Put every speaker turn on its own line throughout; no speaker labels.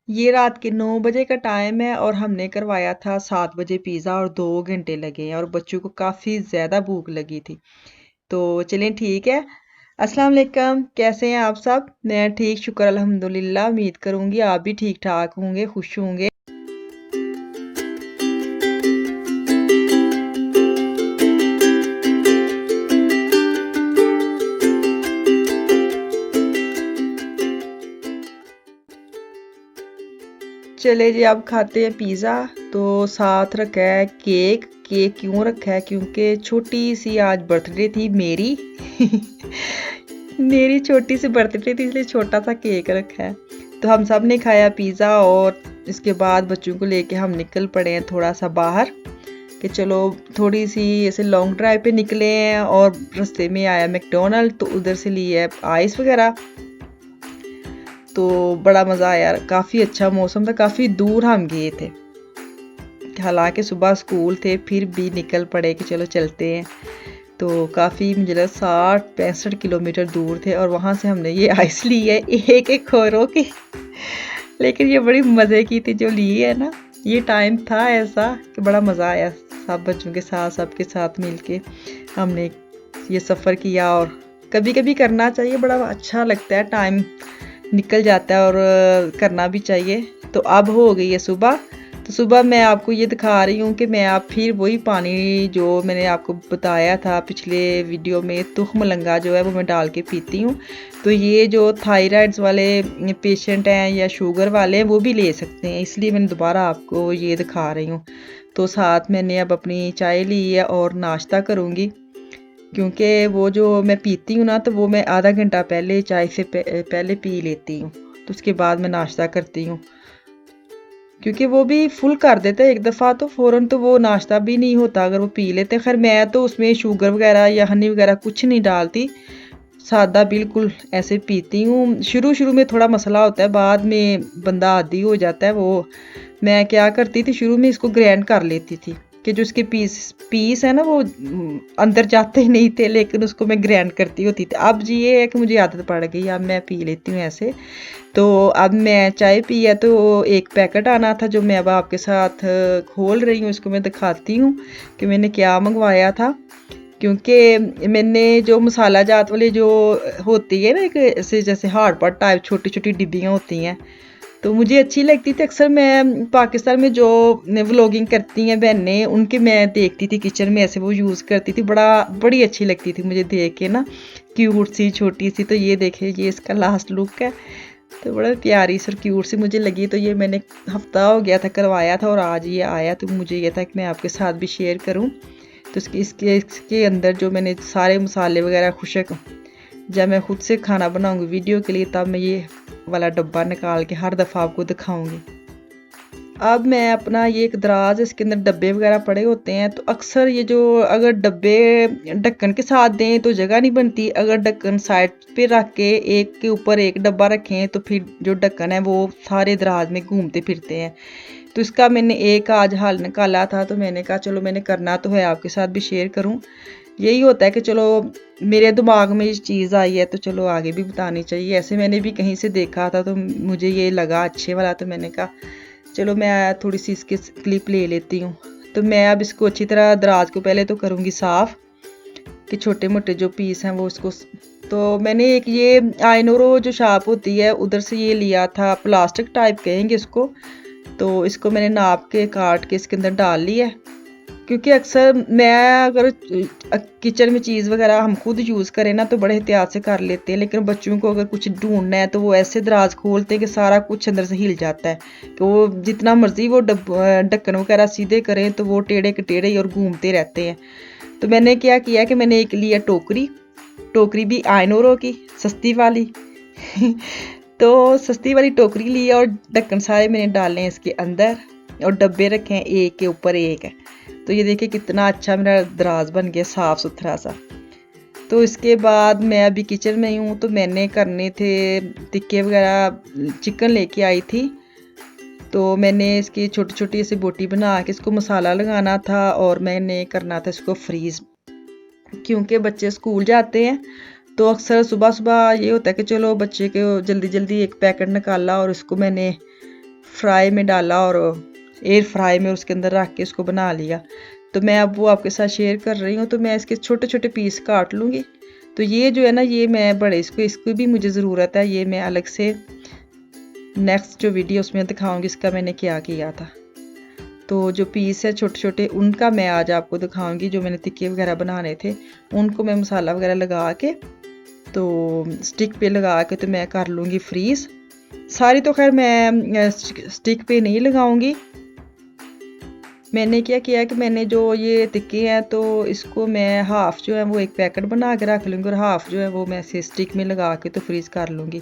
ये रात के 9 बजे का टाइम है और हमने करवाया था 7 बजे पिज़्ज़ा और 2 घंटे लगे हैं और बच्चों को काफ़ी ज़्यादा भूख लगी थी। तो चलें ठीक है। अस्सलाम वालेकुम, कैसे हैं आप सब? मैं ठीक शुक्र अल्हम्दुलिल्लाह। उम्मीद करूँगी आप भी ठीक-ठाक होंगे, खुश होंगे। चले जी अब खाते हैं पिज़्ज़ा। तो साथ रखा है केक। केक क्यों रखा है? क्योंकि छोटी सी आज बर्थडे थी मेरी। मेरी छोटी सी बर्थडे थी इसलिए छोटा सा केक रखा है। तो हम सब ने खाया पिज़्ज़ा और इसके बाद बच्चों को लेके हम निकल पड़े हैं थोड़ा सा बाहर कि चलो थोड़ी सी ऐसे लॉन्ग ड्राइव पे निकले हैं और रास्ते में आया मैकडोनल्ड तो उधर से लिए आइस वगैरह। तो बड़ा मज़ा आया, काफ़ी अच्छा मौसम था, काफ़ी दूर हम गए थे। हालांकि सुबह स्कूल थे फिर भी निकल पड़े कि चलो चलते हैं। तो काफ़ी मुझे लगा 60-65 किलोमीटर दूर थे और वहाँ से हमने ये आइस ली है एक एक खोरों की। लेकिन ये बड़ी मज़े की थी जो ली है ना। ये टाइम था ऐसा कि बड़ा मज़ा आया सब बच्चों के साथ सबके साथ मिलके हमने ये सफ़र किया और कभी कभी करना चाहिए, बड़ा अच्छा लगता है, टाइम निकल जाता है और करना भी चाहिए। तो अब हो गई है सुबह। तो सुबह मैं आपको ये दिखा रही हूँ कि मैं आप फिर वही पानी जो मैंने आपको बताया था पिछले वीडियो में, तुख मलंगा जो है वो मैं डाल के पीती हूँ। तो ये जो थायराइड्स वाले पेशेंट हैं या शुगर वाले हैं वो भी ले सकते हैं, इसलिए मैंने दोबारा आपको ये दिखा रही हूँ। तो साथ मैंने अब अपनी चाय ली है और नाश्ता करूँगी क्योंकि वो जो मैं पीती हूँ ना तो वो मैं आधा घंटा पहले चाय से पहले पी लेती हूँ। तो उसके बाद मैं नाश्ता करती हूँ क्योंकि वो भी फुल कर देते हैं एक दफ़ा तो फ़ौरन तो वो नाश्ता भी नहीं होता अगर वो पी लेते हैं। खैर मैं तो उसमें शुगर वगैरह या हनी वगैरह कुछ नहीं डालती, सादा बिल्कुल ऐसे पीती हूँ। शुरू शुरू में थोड़ा मसला होता है, बाद में बंदा आदी हो जाता है। वो मैं क्या करती थी शुरू में इसको ग्राइंड कर लेती थी कि जो इसके पीस पीस है ना वो अंदर जाते ही नहीं थे, लेकिन उसको मैं ग्राइंड करती होती थी। अब जी ये है कि मुझे आदत पड़ गई, अब मैं पी लेती हूँ ऐसे। तो अब मैं चाय पी है तो एक पैकेट आना था जो मैं अब आपके साथ खोल रही हूँ, इसको मैं दिखाती हूँ कि मैंने क्या मंगवाया था। क्योंकि मैंने जो मसाला जात वाली जो होती है ना एक ऐसे जैसे हार्ड पॉट टाइप छोटी छोटी डिब्बियाँ होती हैं, तो मुझे अच्छी लगती थी। अक्सर मैं पाकिस्तान में जो व्लॉगिंग करती हैं बहनें उनके मैं देखती थी किचन में ऐसे वो यूज़ करती थी, बड़ी अच्छी लगती थी मुझे देख के ना, क्यूट सी छोटी सी। तो ये देखे ये इसका लास्ट लुक है, तो बड़ा प्यारी सी और क्यूट सी मुझे लगी। तो ये मैंने हफ्ता हो गया था करवाया था और आज ये आया, तो मुझे ये था कि मैं आपके साथ भी शेयर करूं। तो इसके अंदर जो मैंने सारे मसाले वगैरह खुशक, जब मैं खुद से खाना बनाऊंगी वीडियो के लिए तब मैं ये वाला डब्बा निकाल के हर दफ़ा आपको दिखाऊंगी। अब मैं अपना ये एक दराज, इसके अंदर डब्बे वगैरह पड़े होते हैं, तो अक्सर ये जो अगर डब्बे ढक्कन के साथ दें तो जगह नहीं बनती, अगर ढक्कन साइड पे रख के एक के ऊपर एक डब्बा रखें तो फिर जो ढक्कन है वो सारे दराज में घूमते फिरते हैं। तो इसका मैंने एक आज हल निकाला था, तो मैंने कहा चलो मैंने करना तो है आपके साथ भी शेयर करूं। यही होता है कि चलो मेरे दिमाग में ये चीज़ आई है तो चलो आगे भी बतानी चाहिए। ऐसे मैंने भी कहीं से देखा था तो मुझे ये लगा अच्छे वाला, तो मैंने कहा चलो मैं थोड़ी सी इसकी क्लिप ले लेती हूँ। तो मैं अब इसको अच्छी तरह दराज को पहले तो करूँगी साफ़ कि छोटे मोटे जो पीस हैं वो इसको। तो मैंने एक ये आइनोरो जो शाप होती है उधर से ये लिया था, प्लास्टिक टाइप कहेंगे इसको। तो इसको मैंने नाप के काट के इसके अंदर डाल लिया है, क्योंकि अक्सर मैं अगर किचन में चीज़ वगैरह हम खुद यूज़ करें ना तो बड़े एहतियात से कर लेते हैं, लेकिन बच्चों को अगर कुछ ढूंढना है तो वो ऐसे दराज खोलते हैं कि सारा कुछ अंदर से हिल जाता है। तो वो जितना मर्जी वो ढक्कन वगैरह सीधे करें तो वो टेढ़े के टेढ़े ही और घूमते रहते हैं। तो मैंने क्या किया कि मैंने एक लिया टोकरी, टोकरी भी आइनोरो की सस्ती वाली। तो सस्ती वाली टोकरी ली और ढक्कन सारे मैंने डाले हैं इसके अंदर और डब्बे रखे हैं एक के ऊपर एक है। तो ये देखिए कितना अच्छा मेरा दराज बन गया साफ़ सुथरा सा। तो इसके बाद मैं अभी किचन में ही हूँ, तो मैंने करने थे टिक्के वगैरह, चिकन लेके आई थी। तो मैंने इसकी छोटी छोटी ऐसी बोटी बना के इसको मसाला लगाना था और मैंने करना था इसको फ्रीज़, क्योंकि बच्चे स्कूल जाते हैं तो अक्सर सुबह सुबह ये होता है कि चलो बच्चे को जल्दी जल्दी एक पैकेट निकाला और इसको मैंने फ्राई में डाला और एयर फ्राई में उसके अंदर रख के इसको बना लिया। तो मैं अब वो आपके साथ शेयर कर रही हूँ। तो मैं इसके छोटे छोटे पीस काट लूँगी। तो ये जो है ना, ये मैं बड़े इसको भी मुझे ज़रूरत है। ये मैं अलग से नेक्स्ट जो वीडियो उसमें दिखाऊंगी इसका मैंने क्या किया था। तो जो पीस है छोटे छोटे, उनका मैं आज आपको दिखाऊंगी। जो मैंने टिक्के वगैरह बनाने थे उनको मैं मसाला वगैरह लगा के, तो स्टिक पे लगा के तो मैं कर लूँगी फ्रीज़। सारी तो खैर मैं स्टिक पे नहीं लगाऊंगी। मैंने क्या किया कि मैंने जो ये टिक्के हैं तो इसको मैं हाफ़ जो है वो एक पैकेट बना के रख लूँगी और हाफ़ जो है वो मैं ऐसे स्टिक में लगा के तो फ्रीज़ कर लूँगी।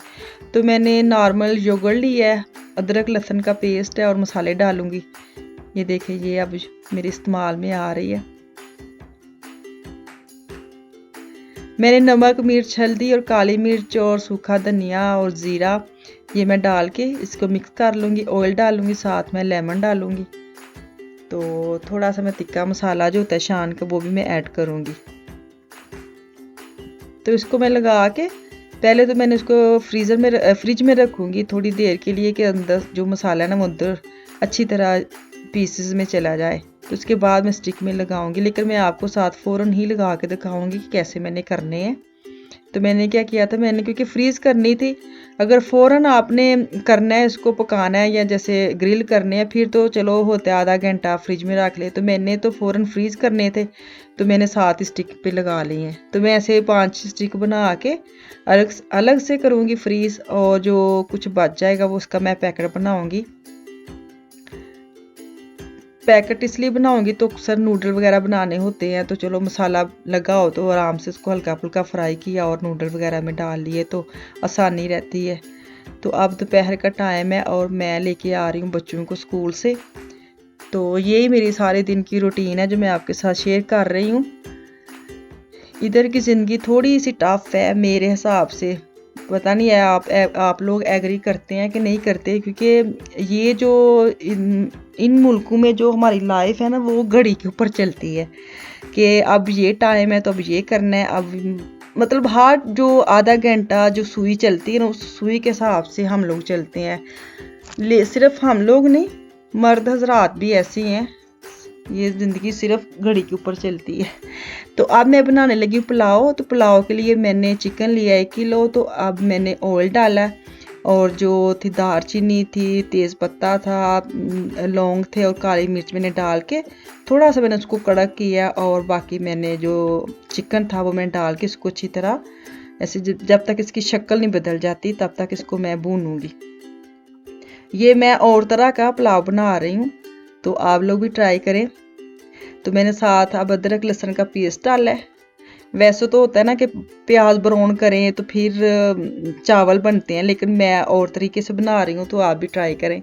तो मैंने नॉर्मल योगर्ट लिया है, अदरक लहसुन का पेस्ट है और मसाले डालूँगी। ये देखिए ये अब मेरे इस्तेमाल में आ रही है। मैंने नमक, मिर्च, हल्दी और काली मिर्च और सूखा धनिया और ज़ीरा ये मैं डाल के इसको मिक्स कर लूँगी। ऑयल डालूँगी, साथ में लेमन डालूँगी। तो थोड़ा सा मैं तिक्का मसाला जो होता है शान का वो भी मैं ऐड करूँगी। तो इसको मैं लगा के पहले तो मैंने उसको फ्रिज में रखूँगी थोड़ी देर के लिए कि अंदर जो मसाला है ना वो अंदर अच्छी तरह पीसेस में चला जाए। तो उसके बाद मैं स्टिक में लगाऊंगी, लेकिन मैं आपको साथ फ़ौरन ही लगा के दिखाऊंगी कि कैसे मैंने करने हैं। तो मैंने क्या किया था, मैंने क्योंकि फ्रीज़ करनी थी, अगर फ़ौरन आपने करना है इसको पकाना है या जैसे ग्रिल करने हैं फिर तो चलो होता है आधा घंटा फ्रिज में रख ले। तो मैंने तो फ़ौरन फ्रीज़ करने थे तो मैंने 7 स्टिक पे लगा लिए हैं। तो मैं ऐसे 5 स्टिक बना के अलग से करूँगी फ्रीज़, और जो कुछ बच जाएगा वो उसका मैं पैकेट बनाऊँगी। पैकेट इसलिए बनाऊंगी तो अक्सर नूडल वगैरह बनाने होते हैं तो चलो मसाला लगा हो तो आराम से उसको हल्का फुल्का फ्राई किया और नूडल वगैरह में डाल लिए तो आसानी रहती है। तो अब दोपहर का टाइम है और मैं लेके आ रही हूँ बच्चों को स्कूल से। तो यही मेरी सारे दिन की रूटीन है जो मैं आपके साथ शेयर कर रही हूँ। इधर की ज़िंदगी थोड़ी सी टफ है मेरे हिसाब से। पता नहीं है आप लोग एग्री करते हैं कि नहीं करते, क्योंकि ये जो इन मुल्कों में जो हमारी लाइफ है ना वो घड़ी के ऊपर चलती है कि अब ये टाइम है तो अब ये करना है। अब मतलब हर जो आधा घंटा जो सुई चलती है ना उस सुई के हिसाब से हम लोग चलते हैं। सिर्फ हम लोग नहीं, मर्द हजरात भी ऐसे हैं। ये ज़िंदगी सिर्फ घड़ी के ऊपर चलती है। तो अब मैं बनाने लगी पुलाव। तो पुलाव के लिए मैंने चिकन लिया 1 किलो। तो अब मैंने ऑयल डाला और जो थी दालचीनी थी, तेज़पत्ता था, लौंग थे और काली मिर्च मैंने डाल के थोड़ा सा मैंने उसको कड़क किया, और बाकी मैंने जो चिकन था वो मैंने डाल के इसको अच्छी तरह ऐसे जब तक इसकी शक्ल नहीं बदल जाती तब तक इसको मैं भूनूंगी। ये मैं और तरह का पुलाव बना रही हूँ तो आप लोग भी ट्राई करें। तो मैंने साथ अब अदरक लहसुन का पेस्ट डाला है। वैसे तो होता है ना कि प्याज ब्राउन करें तो फिर चावल बनते हैं, लेकिन मैं और तरीके से बना रही हूँ तो आप भी ट्राई करें।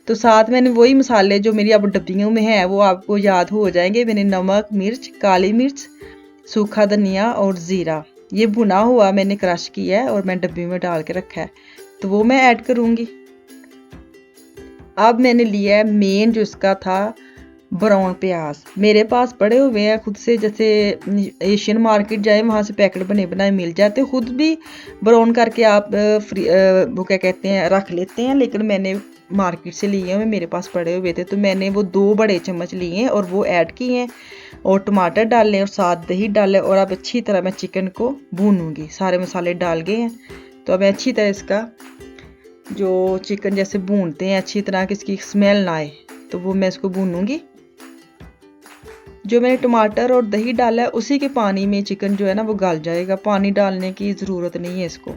तो साथ मैंने वही मसाले जो मेरी अब डब्बियों में है वो आपको याद हो जाएंगे। मैंने नमक, मिर्च, काली मिर्च, सूखा धनिया और ज़ीरा ये भुना हुआ मैंने क्रश किया है और मैं डब्बी में डाल के रखा है, तो वो मैं ऐड करूँगी। अब मैंने लिया है मेन जो इसका था ब्राउन प्याज। मेरे पास पड़े हुए हैं खुद से, जैसे एशियन मार्केट जाए वहाँ से पैकेट बने बनाए मिल जाते, खुद भी ब्राउन करके आप वो क्या कहते हैं रख लेते हैं, लेकिन मैंने मार्केट से लिए हुए मेरे पास पड़े हुए थे। तो मैंने वो 2 बड़े चम्मच लिए हैं और वो ऐड किए हैं और टमाटर डालें और साथ दही डालें। और अब अच्छी तरह मैं चिकन को भूनूंगी। सारे मसाले डाल गए हैं तो अब अच्छी तरह इसका जो चिकन जैसे भूनते हैं अच्छी तरह की इसकी स्मेल ना आए तो वो मैं इसको भूनूंगी। जो मैंने टमाटर और दही डाला है उसी के पानी में चिकन जो है ना वो गल जाएगा, पानी डालने की ज़रूरत नहीं है इसको।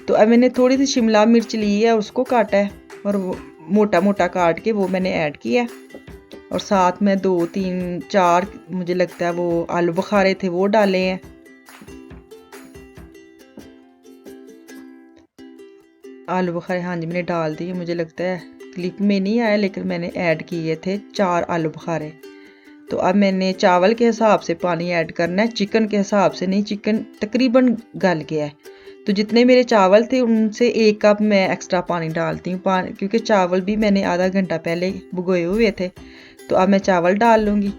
तो अब मैंने थोड़ी सी शिमला मिर्च ली है उसको काटा है और वो मोटा मोटा काट के वो मैंने ऐड किया है। और साथ में 2, 3, 4 मुझे लगता है वो आलू बुखारे थे वो डाले हैं। आलू बुखारे हाँ जी मैंने डाल दिए, मुझे लगता है क्लिप में नहीं आया लेकिन मैंने ऐड किए थे 4 आलू बुखारे। तो अब मैंने चावल के हिसाब से पानी ऐड करना है, चिकन के हिसाब से नहीं। चिकन तकरीबन गल गया है तो जितने मेरे चावल थे उनसे 1 कप मैं एक्स्ट्रा पानी डालती हूँ, क्योंकि चावल भी मैंने आधा घंटा पहले भिगोए हुए थे। तो अब मैं चावल डाल लूँगी।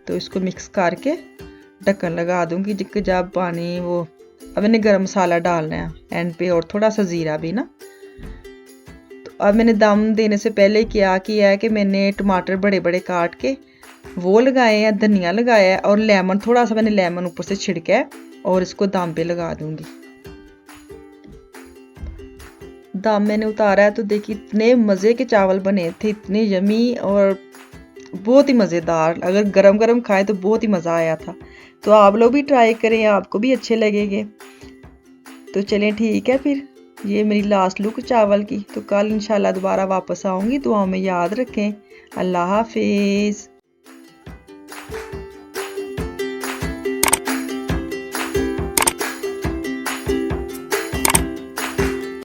तो इसको मिक्स करके ढक्कन लगा दूँगी जब पानी वो। अब मैंने गरम मसाला डालना है एंड पे और थोड़ा सा ज़ीरा भी ना। तो और मैंने दम देने से पहले क्या किया है कि मैंने टमाटर बड़े बड़े काट के वो लगाए हैं, धनिया लगाया है और लेमन, थोड़ा सा मैंने लेमन ऊपर से छिड़का है और इसको दम पे लगा दूंगी। दम मैंने उतारा है तो देखिए इतने मज़े के चावल बने थे, इतने यमी और बहुत ही मज़ेदार। अगर गरम गरम खाए तो बहुत ही मज़ा आया था। तो आप लोग भी ट्राई करें, आपको भी अच्छे लगेंगे। तो चलें ठीक है फिर, ये मेरी लास्ट लुक चावल की। तो कल इंशाल्लाह दोबारा वापस आऊँगी। दुआओं में याद रखें। अल्लाह हाफिज़।